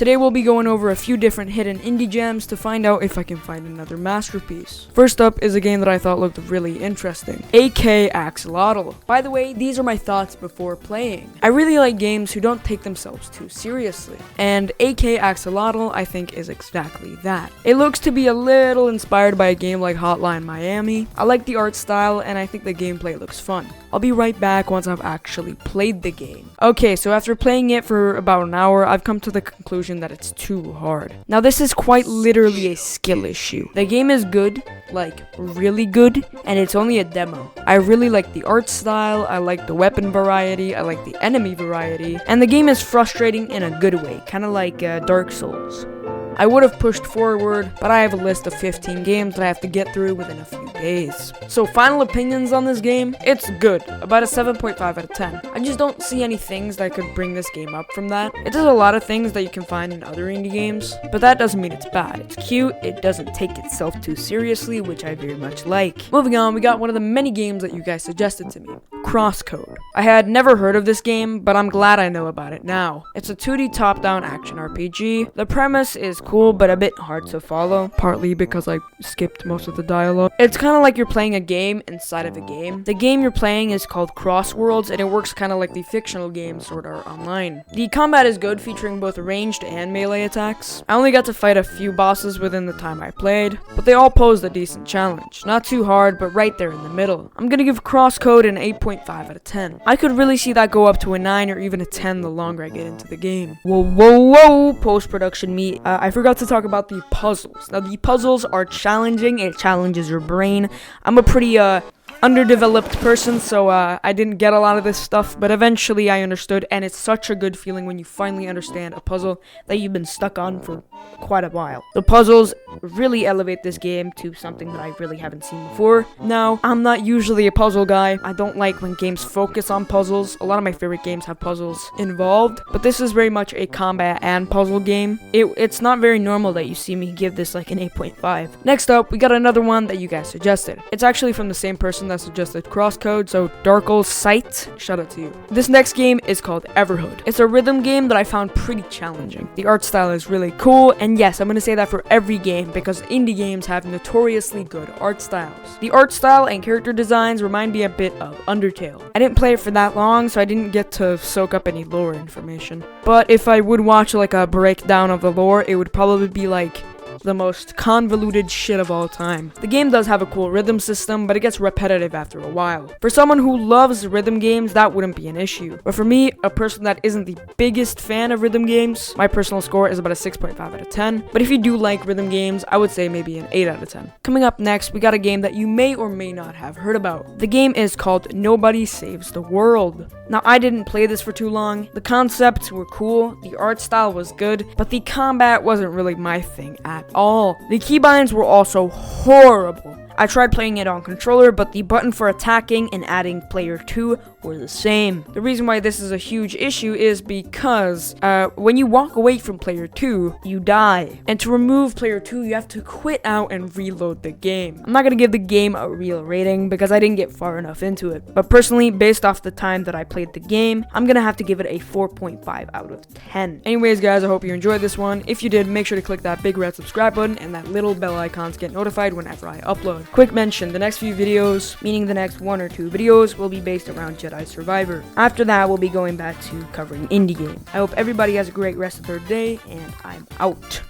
Today we'll be going over a few different hidden indie gems to find out if I can find another masterpiece. First up is a game that I thought looked really interesting, ak-xolotl. By the way, these are my thoughts before playing. I really like games who don't take themselves too seriously, and ak-xolotl I think is exactly that. It looks to be a little inspired by a game like Hotline Miami. I like the art style and I think the gameplay looks fun. I'll be right back once I've actually played the game. Okay, so after playing it for about an hour, I've come to the conclusion that it's too hard. Now this is quite literally a skill issue. The game is good, like really good, and it's only a demo. I really like the art style, I like the weapon variety, I like the enemy variety, and the game is frustrating in a good way, kind of like Dark Souls. I would have pushed forward, but I have a list of 15 games that I have to get through within a few days. So final opinions on this game, it's good, about a 7.5 out of 10. I just don't see any things that could bring this game up from that. It does a lot of things that you can find in other indie games, but that doesn't mean it's bad. It's cute, it doesn't take itself too seriously, which I very much like. Moving on, we got one of the many games that you guys suggested to me, Crosscode. I had never heard of this game, but I'm glad I know about it now. It's a 2D top-down action RPG. The premise is cool, but a bit hard to follow, partly because I skipped most of the dialogue. It's kind of like you're playing a game inside of a game. The game you're playing is called Crossworlds, and it works kind of like the fictional games Sword Art Online. The combat is good, featuring both ranged and melee attacks. I only got to fight a few bosses within the time I played, but they all posed a decent challenge. Not too hard, but right there in the middle. I'm gonna give Crosscode an 8.5 out of 10. I could really see that go up to a 9 or even a 10 the longer I get into the game. Whoa, post-production meat. I forgot to talk about the puzzles. Now, the puzzles are challenging. It challenges your brain. I'm a pretty, underdeveloped person, so I didn't get a lot of this stuff, but eventually I understood, and it's such a good feeling when you finally understand a puzzle that you've been stuck on for quite a while. The puzzles really elevate this game to something that I really haven't seen before. Now, I'm not usually a puzzle guy. I don't like when games focus on puzzles. A lot of my favorite games have puzzles involved, but this is very much a combat and puzzle game. It's not very normal that you see me give this like an 8.5. Next up, we got another one that you guys suggested. It's actually from the same person that suggested Crosscode, so Darkle's Sight, shout out to you. This next game is called Everhood. It's a rhythm game that I found pretty challenging. The art style is really cool, and yes, I'm gonna say that for every game because indie games have notoriously good art styles. The art style and character designs remind me a bit of Undertale. I didn't play it for that long, so I didn't get to soak up any lore information. But if I would watch like a breakdown of the lore, it would probably be like the most convoluted shit of all time. The game does have a cool rhythm system, but it gets repetitive after a while. For someone who loves rhythm games, that wouldn't be an issue. But for me, a person that isn't the biggest fan of rhythm games, my personal score is about a 6.5 out of 10. But if you do like rhythm games, I would say maybe an 8 out of 10. Coming up next, we got a game that you may or may not have heard about. The game is called Nobody Saves the World. Now, I didn't play this for too long. The concepts were cool, the art style was good, but the combat wasn't really my thing at all. The keybinds were also horrible. I tried playing it on controller, but the button for attacking and adding player 2 were the same. The reason why this is a huge issue is because when you walk away from player 2, you die. And to remove player 2, you have to quit out and reload the game. I'm not gonna give the game a real rating because I didn't get far enough into it. But personally, based off the time that I played the game, I'm gonna have to give it a 4.5 out of 10. Anyways, guys, I hope you enjoyed this one. If you did, make sure to click that big red subscribe button and that little bell icon to get notified whenever I upload. Quick mention, the next few videos, meaning the next 1 or 2 videos, will be based around Jedi Survivor. After that, we'll be going back to covering indie games. I hope everybody has a great rest of their day, and I'm out.